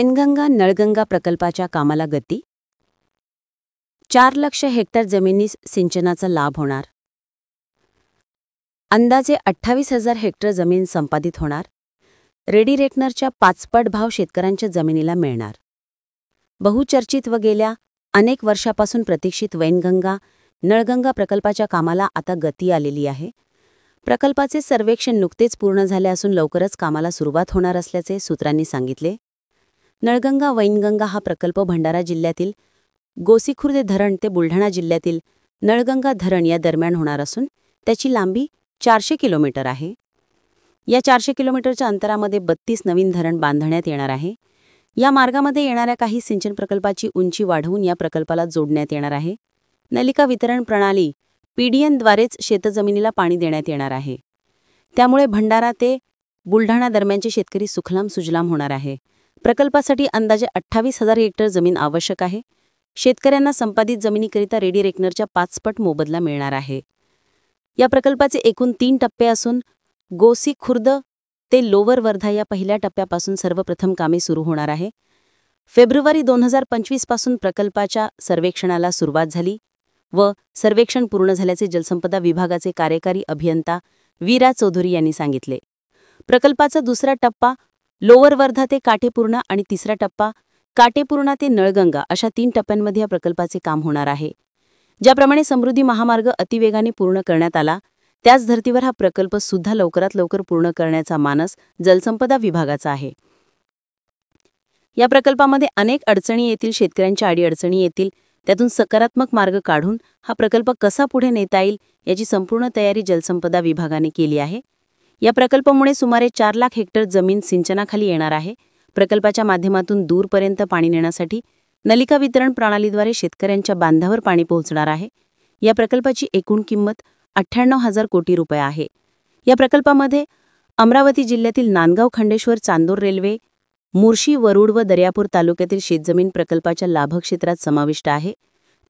वैनगंगा नळगंगा प्रकल्पाच्या कामाला गती. 4 लाख हेक्टर जमिनीस सिंचनाचा लाभ होणार. अंदाजे 28,000 हेक्टर जमीन संपादित होणार. रेडी रेकनरच्या 5 पट भाव शेतकऱ्यांच्या जमिनीला मिळणार. बहुचर्चित व गेल्या अनेक वर्षापासून प्रतीक्षित वैनगंगा नळगंगा प्रकल्पाच्या कामाला आता गती आलेली आहे. प्रकल्पाचे सर्वेक्षण नुकतेच पूर्ण झाले असून लवकरच कामाला सुरुवात होणार असल्याचे सूत्रांनी सांगितले. नळगंगा वैनगंगा हा प्रकल्प भंडारा जिल्ह्यातील गोसीखुर्द धरण ते बुलढाणा जिल्ह्यातील नळगंगा धरण या दरम्यान होणार असून त्याची लांबी 400 किलोमीटर आहे. या 400 किलोमीटरच्या अंतरामध्ये 32 नवीन धरण बांधण्यात येणार आहे. या मार्गामध्ये येणाऱ्या काही सिंचन प्रकल्पाची उंची वाढवून या प्रकल्पाला जोडण्यात येणार आहे. नलिका वितरण प्रणाली PDN द्वारेच शेतजमिनीला पाणी देण्यात येणार आहे. त्यामुळे भंडारा ते बुलढाणा दरम्यानचे शेतकरी सुखलाम सुजलाम होणार आहे. प्रकल्पासाठी अंदाजे 28,000 हेक्टर जमीन आवश्यक आहे. शेतकऱ्यांना संपादित जमिनीकरिता रेडी रेकनरच्या 5 पट मोबदला मिळणार आहे. या प्रकल्पाचे एकूण 3 टप्पे असून गोसीखुर्द ते लोवर वर्धा या पहिल्या टप्प्यापासून सर्वप्रथम कामे सुरू होणार आहे. फेब्रुवारी 2025 पासून प्रकल्पाच्या सर्वेक्षणाला सुरुवात झाली व सर्वेक्षण पूर्ण झाल्याचे जलसंपदा विभागाचे कार्यकारी अभियंता वीरा चौधरी यांनी सांगितले. प्रकल्पाचा दुसरा टप्पा लोवर वर्धा ते काटेपूर्णा आणि तिसरा टप्पा काटेपूर्णा ते नळगंगा अशा 3 टप्प्यांमध्ये या प्रकल्पाचे काम होणार आहे. ज्याप्रमाणे समृद्धी महामार्ग अतिवेगाने पूर्ण करण्यात आला त्याच धर्तीवर हा प्रकल्प सुद्धा लवकरात लवकर पूर्ण करण्याचा मानस जलसंपदा विभागाचा आहे. या प्रकल्पामध्ये अनेक अडचणी येतील, शेतकऱ्यांच्या अडीअडचणी येतील. त्यातून सकारात्मक मार्ग काढून हा प्रकल्प कसा पुढे नेता येईल याची संपूर्ण तयारी जलसंपदा विभागाने केली आहे. या प्रकल्पामुळे सुमारे 4 लाख हेक्टर जमीन सिंचनाखाली येणार आहे. प्रकल्पाच्या माध्यमातून दूरपर्यंत पाणी नेण्यासाठी नलिका वितरण प्रणालीद्वारे शेतकऱ्यांच्या बांधावर पाणी पोहोचणार आहे. या प्रकल्पाची एकूण किंमत 98,000 कोटी रुपये आहे. या प्रकल्पामध्ये अमरावती जिल्ह्यातील नांदगाव खंडेश्वर चांदोर रेल्वे, मुर्शी वरुड व दर्यापूर तालुक्यातील शेतजमीन प्रकल्पाच्या लाभक्षेत्रात समाविष्ट आहे.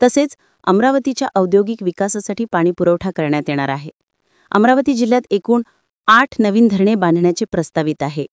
तसेच अमरावतीच्या औद्योगिक विकासासाठी पाणी पुरवठा करण्यात येणार आहे. अमरावती जिल्ह्यात एकूण 8 नवीन धरणे बांधण्याचे प्रस्तावित आहे.